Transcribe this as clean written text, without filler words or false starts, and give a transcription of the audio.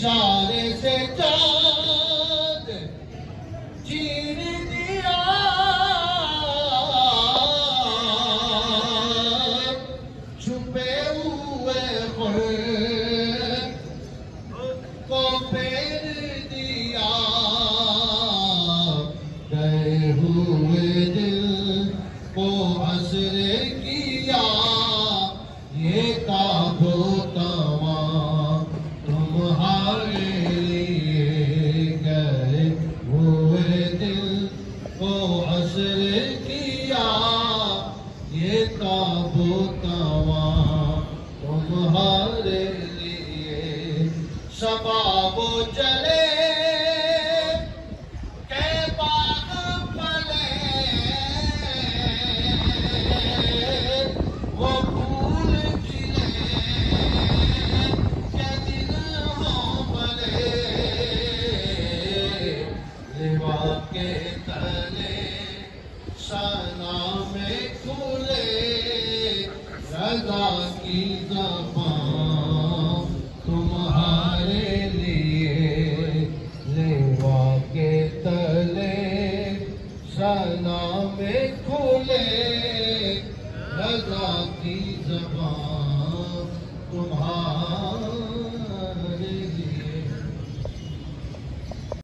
इशारे से चांद चीर दिया, छुपे हुए ख्वाब को फेर दिया, गए हुए दिल को हसर किया। ये ताबो तवा तुम्हारे लिए, गए हुए दिल को हसर किया। ये ताबो तवा तुम्हारे लिए, शबाबो चले के बाग पले, वो फूल खिले के दिन हो भले, लिवा के तले सना में खुले, रज़ा की ज़बान तुम्हारे लिए। लेवा के तले सना में खुले, रज़ा की ज़बान तुम्हारे